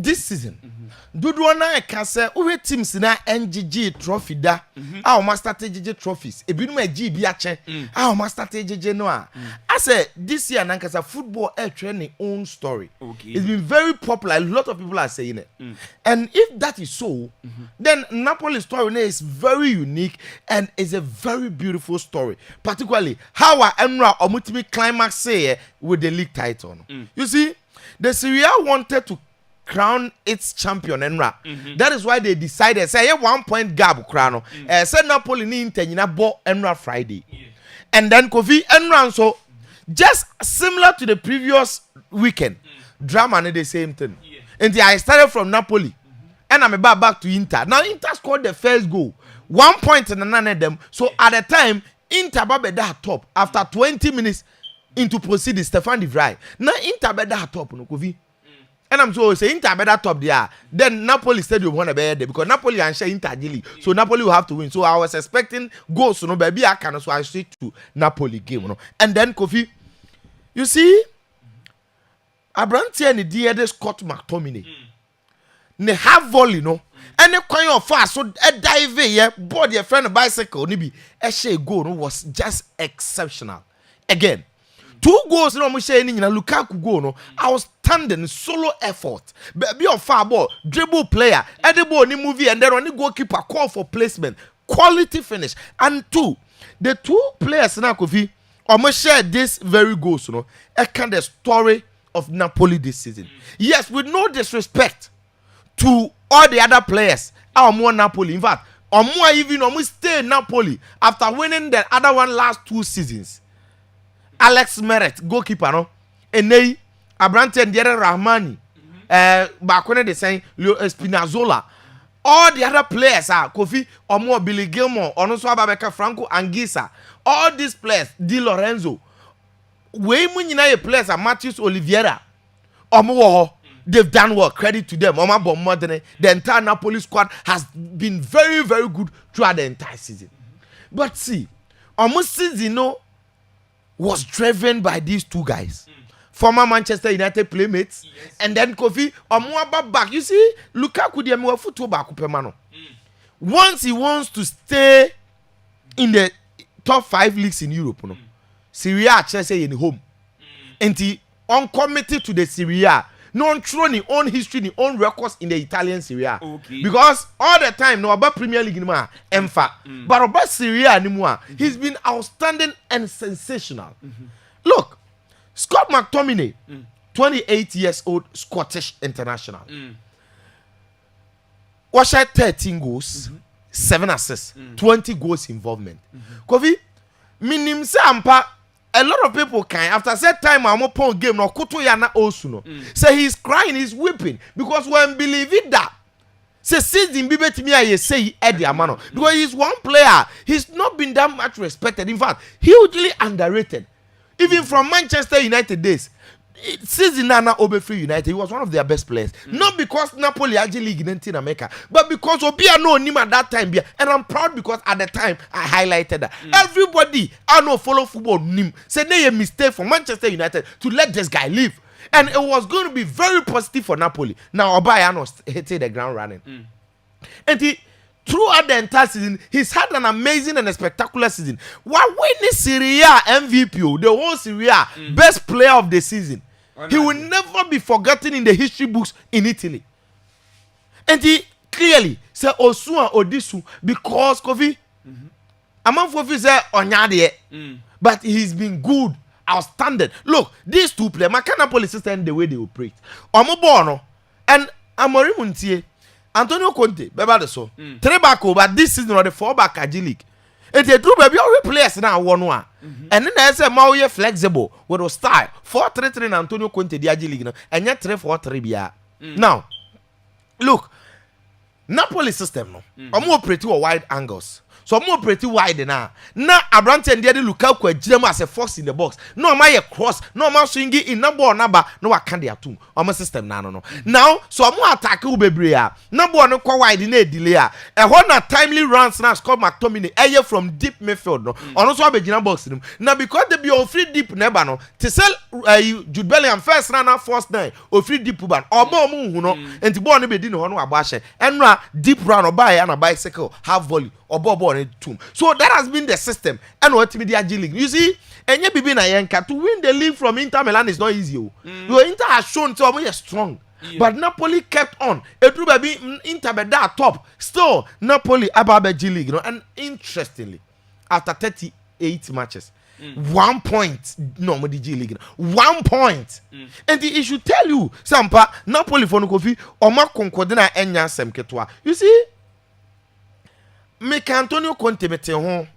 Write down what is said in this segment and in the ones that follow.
this season. Duduana Ekase, uwe teams na NGG trophy da. Our master TGG trophies. Ebinu e GBH. Our master TGG noa. I say this year Nankasa football training own story. Okay. It's been very popular. A lot of people are saying it. And if that is so, then Napoli's story is very unique and is a very beautiful story. Particularly how our Emra Omutimi climax say with the league title. You see, the Sirie wanted to crown its champion Enra. That is why they decided say 1 point gap crown. Say Napoli ni Inter nyina bo Enra Friday. And then Kofi Enra so just similar to the previous weekend. Drama and the same thing. And I started from Napoli. And I'm back to Inter. Now Inter scored the first goal. 1 point and none of them. So at the time, Inter babeda top after 20 minutes into proceed Stefan de Vrij. Now Inter babeda top no Kofi. And I'm so saying Inter better top there. Then Napoli stadium won a better because Napoli and share Inter Gili. So Napoli will have to win. So I was expecting goals, no baby. I can so I straight to Napoli game, you know. And then Kofi, you see, Abranti and the dear Scott McTominay. Ne have volley, no. And the coin of fast, so a dive, yeah, board your friend a bicycle, nibi, a shea goal no, was just exceptional. Again. 2 goals no mo share ni na Lukaku goal no outstanding solo effort be of far ball dribble player any ball ni movie and then only goalkeeper call for placement quality finish and 2 the 2 players na Kofi omo share this very goals no e kind the story of Napoli this season. Yes, with no disrespect to all the other players omo Napoli, in fact omo even omo stay Napoli after winning the other one last 2 seasons. Alex Meret, goalkeeper, no? Enei, Abrante and Diere Rahmani, Bakone de Saint, Leo Espinazola. All the other players are Kofi, Omo, Billy Gilmore, Onoso Babeka, Franco Anguissa. All these players, Di Lorenzo. Way Munina players are Matthews Oliveira. Omo, they've done well. Credit to them. Oma Bomodene. The entire Napoli squad has been very, very good throughout the entire season. But see, almost season, no. Was driven by these 2 guys. Former Manchester United playmates. Yes. And then Kofi Omuaba back. You see, Lukaku di amiwa football back upemano. Once he wants to stay in the top 5 leagues in Europe, no. Sirie A Chelsea in home. And he uncommitted to the Sirie A. No throw ni own history, ni own records in the Italian Serie A. Okay. Because all the time, no about Premier League anymore, but about Serie A anymore, he's been outstanding and sensational. Look, Scott McTominay, 28 years old Scottish international. Watch 13 goals, 7 assists, 20 goals involvement. Kofi, minim se ampa. A lot of people can after that time I'm upon game no kuto yana osuno. Say he's crying, he's weeping because when believing that say season be betimi aye say Eddie Amano because he's one player, he's not been that much respected. In fact, hugely underrated. Even from Manchester United days. Season Nana Obefree United, he was one of their best players. Not because Napoli actually league in America, but because Obia no him at that time. And I'm proud because at the time I highlighted that. Everybody I know follow football nim said they a mistake for Manchester United to let this guy leave. And it was going to be very positive for Napoli. Now Obaya hit the ground running. And he throughout the entire season, he's had an amazing and a spectacular season. While winning Serie A MVP, the whole Serie A best player of the season. He will never be forgotten in the history books in Italy. And he clearly said Osua Odisu because Kofi Among Fofi said Onyade, but he's been good, outstanding. Look, these 2 players, Napoli system the way they operate. Omobono and Amorim Muntie, Antonio Conte, Beba so 3 back over this season or the 4 back at G League. And they do baby all players now 1-1. And then I say Mauye flexible with a style 4-3-3 Antonio Conte the G League and yet 3-4-3 bia. Now, look, Napoli system no. Omo operate with wide angles. so more pretty wide na Abrante and the Lukaku agire as a force in the box no my cross no ma swing in na ball number no wa kan dey atum o system na no now so more attack wo bebre a na ball no kwa wide na delay a ho na timely runs na score McTominay eye from deep midfield no ono so abegina box nim na because they be on free deep neba no te sell Jude Bellingham first runner first nine o free deep ban obo mu hu no enti ball no be di no ho no abo ahye enra deep run oba na bicycle half volley obo on it too. So that has been the system and what media league. You see, and you be na yanka to win the league from Inter Milan is not easy. Your Inter has shown to be strong. Yeah. But Napoli kept on. It will be Inter be that top. Still Napoli about G League, you know. And interestingly, after 38 matches, 1 point no the G League. 1 point. And it should tell you, Sampa, Napoli for no coffee or ma concordina enya sem ketwa. You see, make Antonio Conte mete home.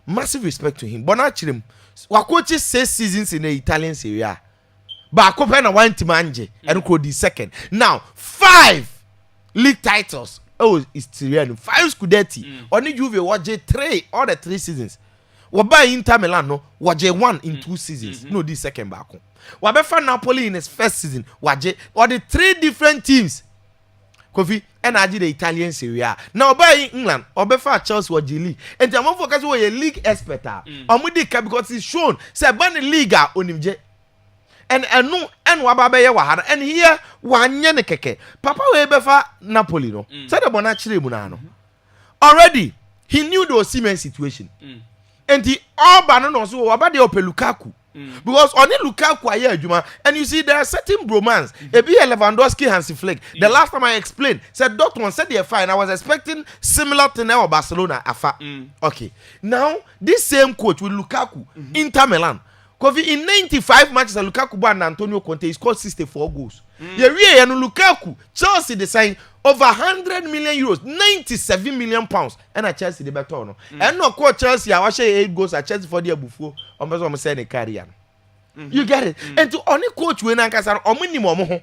Massive respect to him. But actually, Wakochi 6 seasons in the Italian Serie A. But I na one team anje and could the second. Now 5 league titles. Oh, it's Sirie. 5 Scudetti. Only Juve watch 3 all the 3 seasons. Waba Inter Milan no watch 1 in 2 seasons. No, this second back. Wabefa Napoli in his first season watch or the 3 different teams. Kofi and I did the Italian Serie A. Now by England, or before Chelsea or G League. And the amount focus was a league expert. Because it's shown say ban the Liga on him. And no and wababe wahara and here one yene keke. Papa we befa Napoli no. Said the bonachiri munano. Already he knew the Osimhen situation. And the all banon also wabade ope Lukaku. Because only Lukaku aye adwuma and you see there are certain bromance ebi Lewandowski Hansi Flick the last time I explained said Dortmund said they're fine. I was expecting similar to now Barcelona afa. Okay, now this same coach with Lukaku Inter Milan Kofi in 95 matches Lukaku and Antonio Conte scored 64 goals. Yeah, and Lukaku Chelsea they sign over 100 million euros, 97 million pounds. And at Chelsea, they better no. And no coach Chelsea, I was 8 goals at Chelsea for the year before. I'm saying a career. You get it? And to only coach when I can or minimum.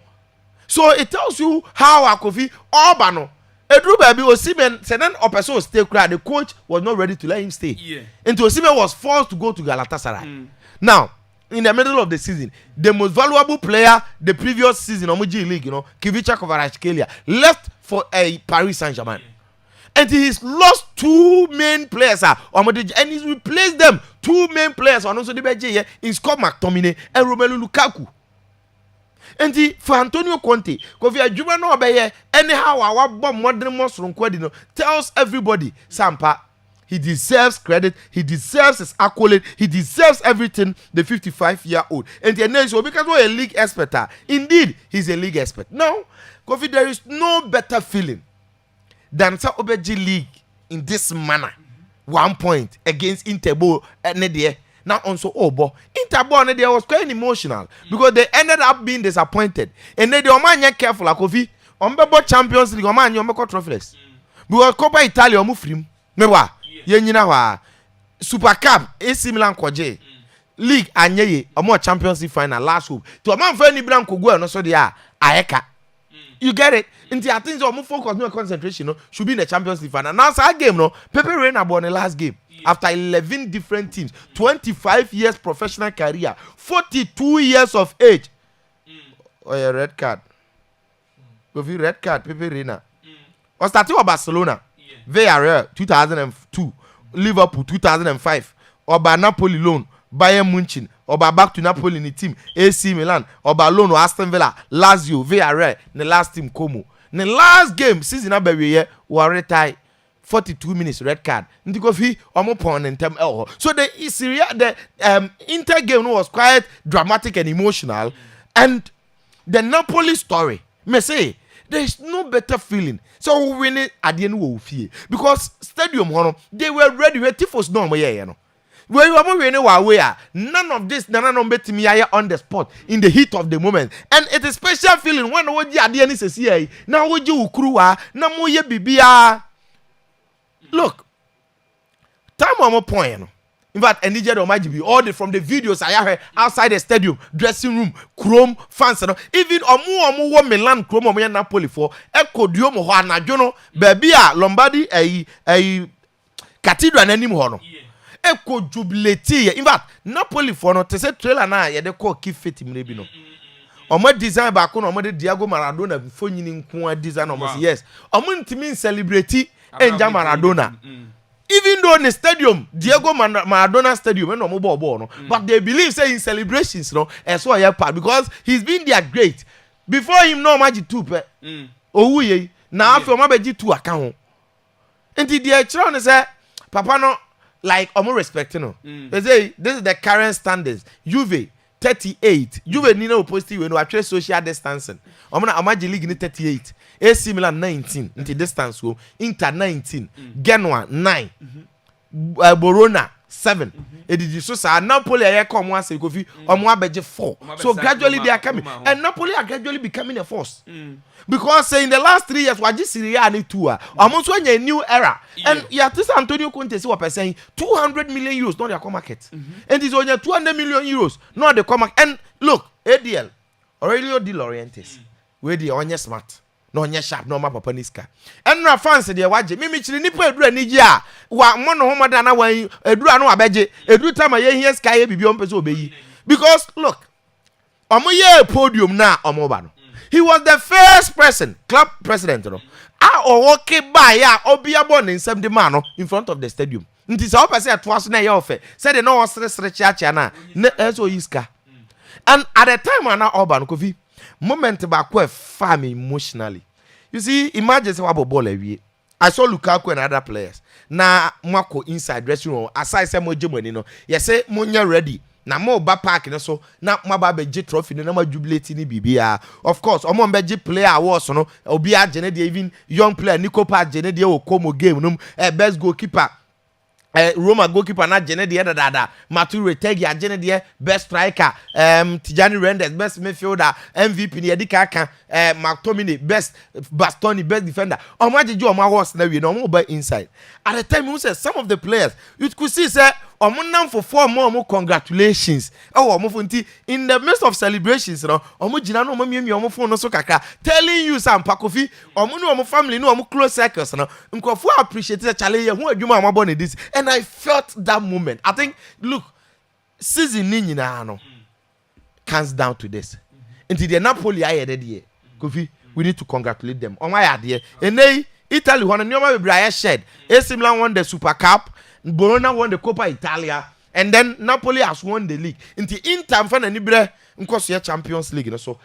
So it tells you how I could be Urbano. Edru baby Osimhen said then Opeso stay cry. The coach was not ready to let him stay. Yeah. And Osimhen was forced to go to Galatasaray. Now, in the middle of the season, the most valuable player the previous season on G League, you know, Kivicha Kvaratskhelia, left for a Paris Saint-Germain. And he's lost 2 main players and he's replaced them 2 main players on also the BJ in Scott McTominay and Romelu Lukaku. And for Antonio Conte, because you know about anyhow our bomb modern most from Quadino tells everybody Sampa he deserves credit, he deserves his accolade, he deserves everything, the 55-year-old. And then so because we're a league expert, indeed he's a league expert. Now, Kofi, there is no better feeling than Sa Obeji League in this manner. 1 point against Interbo and now also Obo. Interbo was quite emotional because they ended up being disappointed. And then the Oman careful like Kofi. Ombebo Champions League Oman Yomeko trophies. Because Coppa Italia Omufrim. Mewa. Yenyina wa Super Cup AC Milan kwaje League anyeye omo Champions League final last hope to Oman fa ni bran kogu no so dia ayeka. You get it? Inti I think omo focus no concentration no should be in the Champions League final. Now that game no Pepe Reina won the last game after 11 different teams, 25 years professional career, 42 years of age. Oh yeah, red card. Go for red card Pepe Reina. Or starting with Barcelona. Villarreal 2002, Liverpool 2005, or by Napoli loan, Bayern Munich, or by back to Napoli in the team, AC Milan, or by loan or Aston Villa, Lazio, Villarreal, the last team Como. The last game season we were retired 42 minutes red card. Ndikofi omopon in term so the Syria the Inter game was quite dramatic and emotional, and the Napoli story may say there is no better feeling. So we win it at the end of fear because stadium they were ready. We tifos no more you know. Where you are winning where none of this none of bet me on the spot in the heat of the moment, and it's a special feeling when we at the end is here. Now we do ukruwa na mo ye bibia. Look, time on my point. In fact, and DJ Omajibi, all the from the videos I heard outside the stadium, dressing room, Chrome fans, even omu Milan Chrome omu Napoli for Echo Diomo Hana Jono, Babia Lombardi a cathedral n'anim ho no eko jubilate in fact Napoli for no te say trailer na ye de call keep fit mre bi no omo design ba ko no omo de Diego Maradona fonyini nko design omo say yes omo ntimi celebrate enja Maradona even though in the stadium Diego Maradona stadium and omo ball no but they believe say in celebrations no so ya part because he's been there great before him no magic 2 pe owu ye na afi omo beji 2 aka ho enti dia chiro ne say papa no like omo respect no they say this is the current standards Juve 38 Juve ni na positive we no atwe social distancing omo na Amaji League ni 38 AC Milan 19 enti distance go Inter 19 Genoa 9 Bologna 7 edidi so sa Napoli aye come one say Kofi omo abeje 4 so gradually they are coming and Napoli are gradually becoming a force because say in the last 3 years waji Sirie and 2 omo so anya new era and yeah this Antonio Conte say what saying 200 million euros not their come market and this only 200 million euros not the come market and look ADL Aurelio De Laurentiis we the onye smart no onye sharp no ma papa niska and na fans de waje mimi chiri nipa edura ni gi a wa mo no homoda na wan edura no abeje edu time ye hia sky ye bibi on pese obeyi because look omo ye podium na omo ba no he was the first person club president no owoke ba ya obia bo ne nsem de ma no in front of the stadium nti se opese atoaso na ye ofe said no osere chiacha na eso yiska and at the time na oba no Kofi moment ba ko farm emotionally you see imagine say wabo ball awie I saw Lukaku and other players na mwako inside dressing room aside say mo jemani no ye say mo nya ready na mo ba park no so na maba be G trophy no na ma jubilate ni bibia of course omo be G player awards no obi agene dey even young player Nico Pa agene dey o komo game no best goalkeeper Roma goalkeeper na Jene de dada Mature Tegi Jene de best striker Tijani Renders best midfielder MVP ni edika aka McTominay best Bastoni best defender omajeju omo horse na we no omo by inside at the time we say some of the players you could see say omo nam for 4 more congratulations omo funti in the midst of celebrations no omo jina no omo miemi omo phone no so kaka telling you some Pakofi omo no omo family no omo close circles no nkofo appreciate the challenge hu adwuma omo born this and I felt that moment. I think look season ni nyina no comes down to this until the Napoli aye de Kofi we need to congratulate them on my idea and Italy won nyoma be aye shed AC Milan won the Super Cup Bologna won the Coppa Italia and then Napoli has won the league until in time for na ni bre nkoso Champions League no so